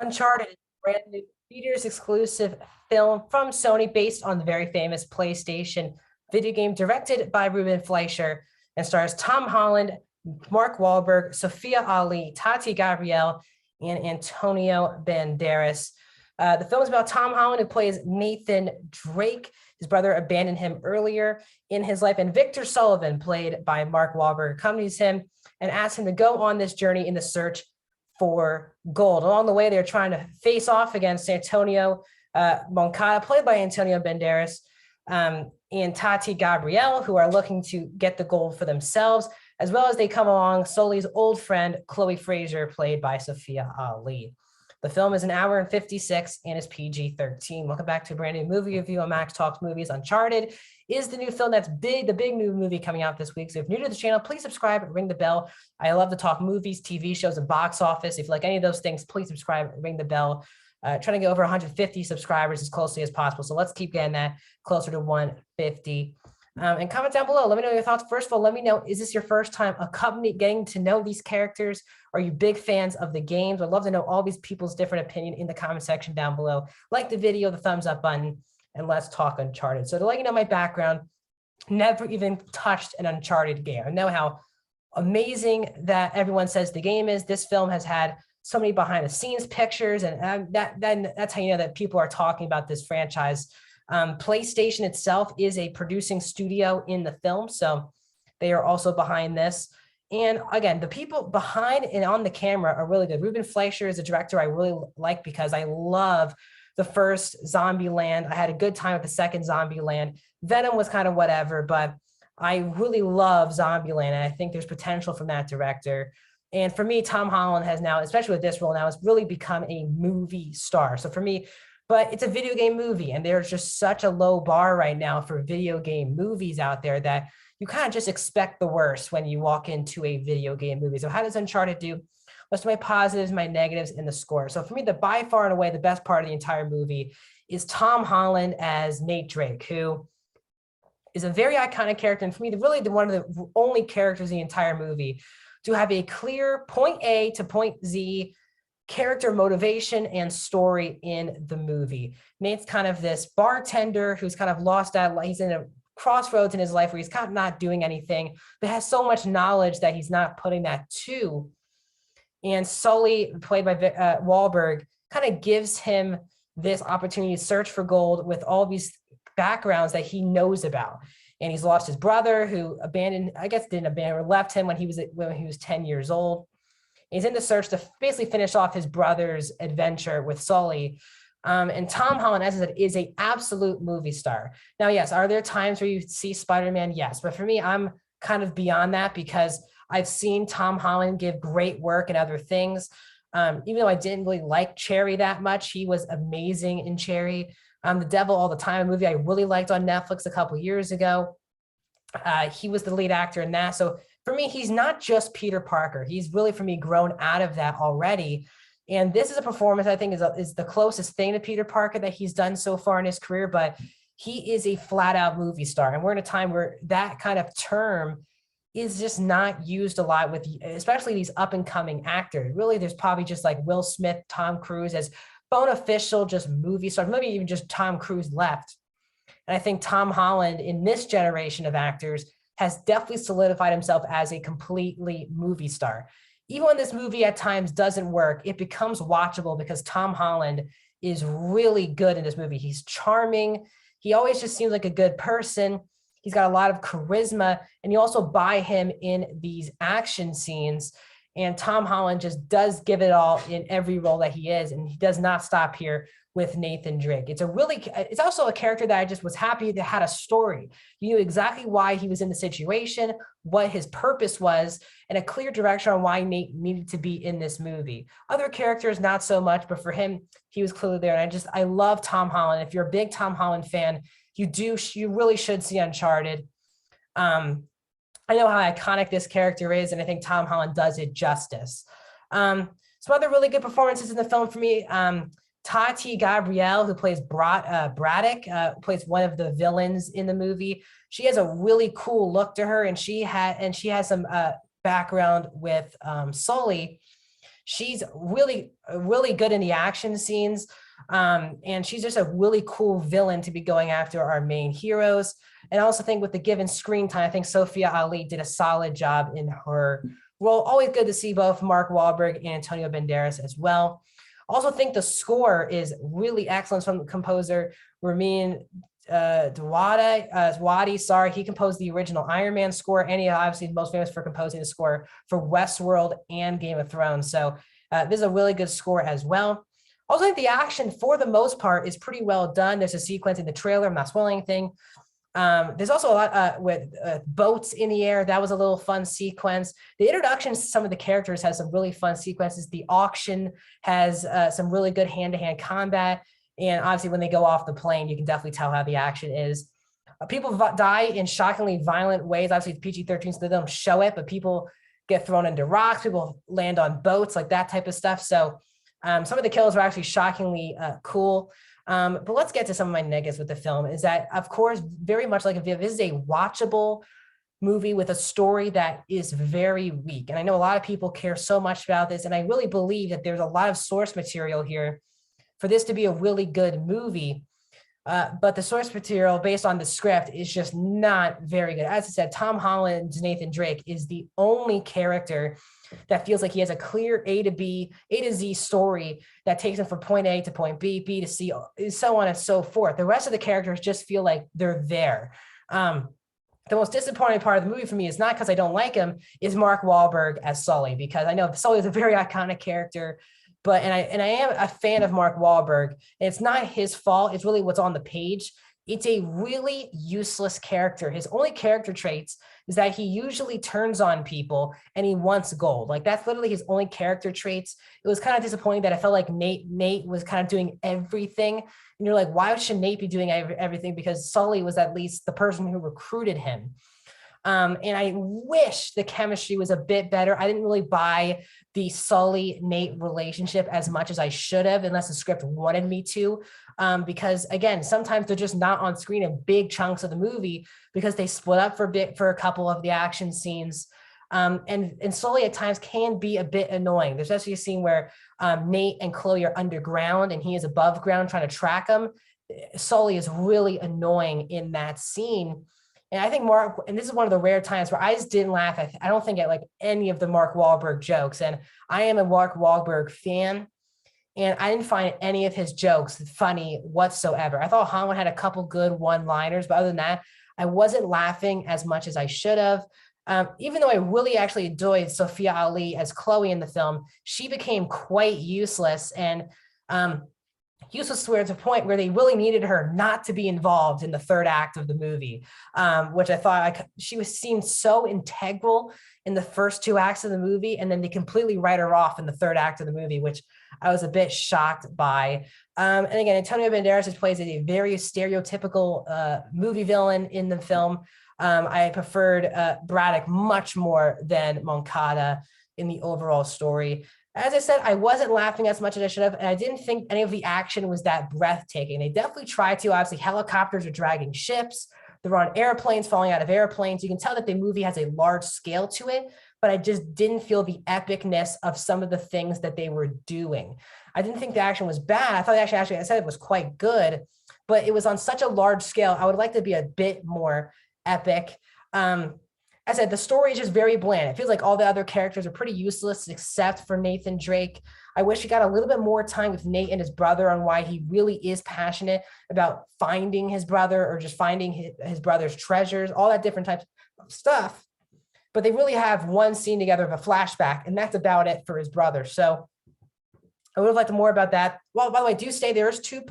Uncharted, brand new theaters exclusive film from Sony based on the very famous PlayStation video game directed by Ruben Fleischer and stars Tom Holland, Mark Wahlberg, Sophia Ali, Tati Gabrielle, and Antonio Banderas. The film is about Tom Holland, who plays Nathan Drake. His brother abandoned him earlier in his life, and Victor Sullivan, played by Mark Wahlberg, accompanies him and asks him to go on this journey in the search for gold. Along the way, they're trying to face off against Antonio Moncada, played by Antonio Banderas, and Tati Gabrielle, who are looking to get the gold for themselves, as well as they come along Sully's old friend, Chloe Fraser, played by Sophia Ali. The film is an hour and 56 and is PG-13. Welcome back to a brand new movie review on Max Talks Movies. Uncharted is the new film that's the big new movie coming out this week. So if you're new to the channel, please subscribe, ring the bell. I love to talk movies, TV shows, and box office. If you like any of those things, please subscribe, ring the bell. Trying to get over 150 subscribers as closely as possible. So let's keep getting that closer to 150. And comment down below. Let me know your thoughts. First of all, let me know, is this your first time getting to know these characters? Are you big fans of the games? I'd love to know all these people's different opinion in the comment section down below. Like the video, the thumbs up button, and let's talk Uncharted. So to let you know my background, never even touched an Uncharted game. I know how amazing that everyone says the game is. This film has had so many behind the scenes pictures, and that's how you know that people are talking about this franchise. PlayStation itself is a producing studio in the film, so they are also behind this. And again, the people behind and on the camera are really good. Ruben Fleischer is a director I really like because I love the first Zombieland. I had a good time with the second Zombieland. Venom was kind of whatever, but I really love Zombieland, and I think there's potential from that director. And for me, Tom Holland has now, especially with this role now, has really become a movie star. So for me, but it's a video game movie, and there's just such a low bar right now for video game movies out there that you kind of just expect the worst when you walk into a video game movie. So how does Uncharted do? What's my positives, my negatives, and the score? So for me, by far and away, the best part of the entire movie is Tom Holland as Nate Drake, who is a very iconic character. And for me, really one of the only characters in the entire movie to have a clear point A to point Z character motivation and story in the movie. Nate's kind of this bartender who's kind of lost out. He's in a crossroads in his life where he's kind of not doing anything, but has so much knowledge that he's not putting that to. And Sully, played by Wahlberg, kind of gives him this opportunity to search for gold with all these backgrounds that he knows about. And he's lost his brother, who left him when he was 10 years old. He's in the search to basically finish off his brother's adventure with Sully. And Tom Holland, as I said, is an absolute movie star. Now, yes, are there times where you see Spider-Man? Yes. But for me, I'm kind of beyond that because I've seen Tom Holland give great work in other things. Even though I didn't really like Cherry that much, he was amazing in Cherry. The Devil All the Time, a movie I really liked on Netflix a couple years ago. He was the lead actor in that. So for me, he's not just Peter Parker. He's really, for me, grown out of that already. And this is a performance I think is the closest thing to Peter Parker that he's done so far in his career, but he is a flat out movie star. And we're in a time where that kind of term is just not used a lot with, especially these up and coming actors. Really, there's probably just like Will Smith, Tom Cruise as official, just movie stars, maybe even just Tom Cruise left. And I think Tom Holland in this generation of actors has definitely solidified himself as a completely movie star. Even when this movie at times doesn't work, it becomes watchable because Tom Holland is really good in this movie. He's charming. He always just seems like a good person. He's got a lot of charisma, and you also buy him in these action scenes. And Tom Holland just does give it all in every role that he is, and he does not stop here with Nathan Drake. It's also a character that I just was happy that had a story. You knew exactly why he was in the situation, what his purpose was, and a clear direction on why Nate needed to be in this movie. Other characters, not so much, but for him, he was clearly there. And I love Tom Holland. If you're a big Tom Holland fan, you really should see Uncharted. I know how iconic this character is, and I think Tom Holland does it justice. Some other really good performances in the film for me. Tati Gabrielle, who plays Braddock, plays one of the villains in the movie. She has a really cool look to her, and she has some background with Sully. She's really, really good in the action scenes. And she's just a really cool villain to be going after our main heroes. And I also think with the given screen time, I think Sophia Ali did a solid job in her role. Always good to see both Mark Wahlberg and Antonio Banderas as well. Also think the score is really excellent from the composer Ramin Djawadi. Sorry, he composed the original Iron Man score, and he obviously is most famous for composing the score for Westworld and Game of Thrones. So this is a really good score as well. Also, I think the action, for the most part, is pretty well done. There's a sequence in the trailer. I'm not spoiling anything. There's also a lot with boats in the air. That was a little fun sequence. The introductions to some of the characters has some really fun sequences. The auction has some really good hand-to-hand combat. And obviously, when they go off the plane, you can definitely tell how the action is. People die in shockingly violent ways. Obviously, it's PG-13, so they don't show it, but people get thrown into rocks. People land on boats, like that type of stuff. So some of the kills are actually shockingly cool. But let's get to some of my negatives with the film. Is that, of course, very much like this is a watchable movie with a story that is very weak. And I know a lot of people care so much about this, and I really believe that there's a lot of source material here for this to be a really good movie. But the source material based on the script is just not very good. As I said, Tom Holland's Nathan Drake is the only character that feels like he has a clear A to Z story that takes him from point A to point B, B to C, so on and so forth. The rest of the characters just feel like they're there. The most disappointing part of the movie for me is not because I don't like him, is Mark Wahlberg as Sully, because I know Sully is a very iconic character. But I am a fan of Mark Wahlberg. And it's not his fault. It's really what's on the page. It's a really useless character. His only character traits is that he usually turns on people and he wants gold. Like that's literally his only character traits. It was kind of disappointing that I felt like Nate was kind of doing everything. And you're like, why should Nate be doing everything? Because Sully was at least the person who recruited him. And I wish the chemistry was a bit better. I didn't really buy the Sully-Nate relationship as much as I should have, unless the script wanted me to. Because again, sometimes they're just not on screen in big chunks of the movie because they split up for a couple of the action scenes. And Sully at times can be a bit annoying. There's actually a scene where Nate and Chloe are underground and he is above ground trying to track them. Sully is really annoying in that scene. And I think Mark, and this is one of the rare times where I just didn't laugh. I don't think at like any of the Mark Wahlberg jokes. And I am a Mark Wahlberg fan, and I didn't find any of his jokes funny whatsoever. I thought Holland had a couple good one-liners, but other than that, I wasn't laughing as much as I should have. Even though I really actually enjoyed Sophia Ali as Chloe in the film, she became quite useless and useless to the point where they really needed her not to be involved in the third act of the movie, which I thought she seemed so integral in the first two acts of the movie, and then they completely write her off in the third act of the movie, which I was a bit shocked by. And again, Antonio Banderas plays a very stereotypical movie villain in the film. I preferred Braddock much more than Moncada in the overall story. As I said, I wasn't laughing as much as I should have, and I didn't think any of the action was that breathtaking. They definitely tried to. Obviously, helicopters are dragging ships. They're on airplanes, falling out of airplanes. You can tell that the movie has a large scale to it, but I just didn't feel the epicness of some of the things that they were doing. I didn't think the action was bad. I thought actually I said it was quite good, but it was on such a large scale. I would like to be a bit more epic. I said, the story is just very bland. It feels like all the other characters are pretty useless except for Nathan Drake. I wish he got a little bit more time with Nate and his brother on why he really is passionate about finding his brother or just finding his brother's treasures, all that different types of stuff. But they really have one scene together of a flashback, and that's about it for his brother. So I would have liked more about that. Well, by the way, do stay. There's two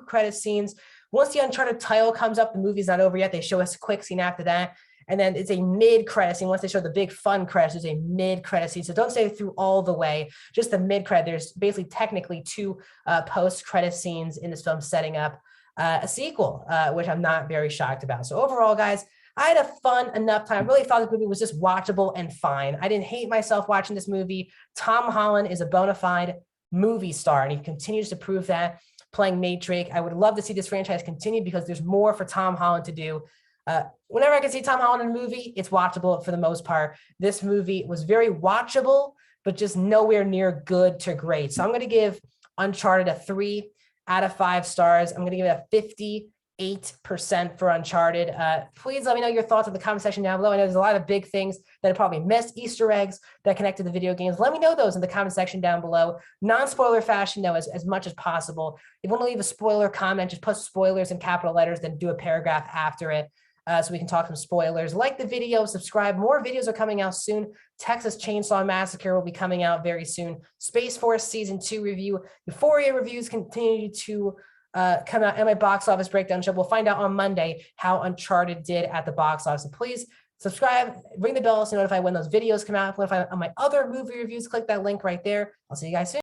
credit scenes. Once the Uncharted title comes up, the movie's not over yet. They show us a quick scene after that. And then it's a mid-credit scene. Once they show the big fun credits, there's a mid-credit scene. So don't stay through all the way, just the mid-credit. There's basically technically two post-credit scenes in this film setting up a sequel, which I'm not very shocked about. So overall, guys, I had a fun enough time. I really thought this movie was just watchable and fine. I didn't hate myself watching this movie. Tom Holland is a bona fide movie star, and he continues to prove that playing Nate Drake. I would love to see this franchise continue because there's more for Tom Holland to do. Whenever I can see Tom Holland in a movie, it's watchable for the most part. This movie was very watchable, but just nowhere near good to great. So I'm going to give Uncharted a 3 out of 5 stars. I'm going to give it a 58% for Uncharted. Please let me know your thoughts in the comment section down below. I know there's a lot of big things that I probably missed, Easter eggs that connect to the video games. Let me know those in the comment section down below. Non-spoiler fashion, though, as much as possible. If you want to leave a spoiler comment, just put spoilers in capital letters, then do a paragraph after it. So we can talk some spoilers. Like the video, subscribe. More videos are coming out soon. Texas Chainsaw Massacre will be coming out very soon. Space Force Season 2 review. Euphoria reviews continue to come out, and my box office breakdown show. We'll find out on Monday how Uncharted did at the box office. So please subscribe, ring the bell to notify when those videos come out. Notify on my other movie reviews. Click that link right there. I'll see you guys soon.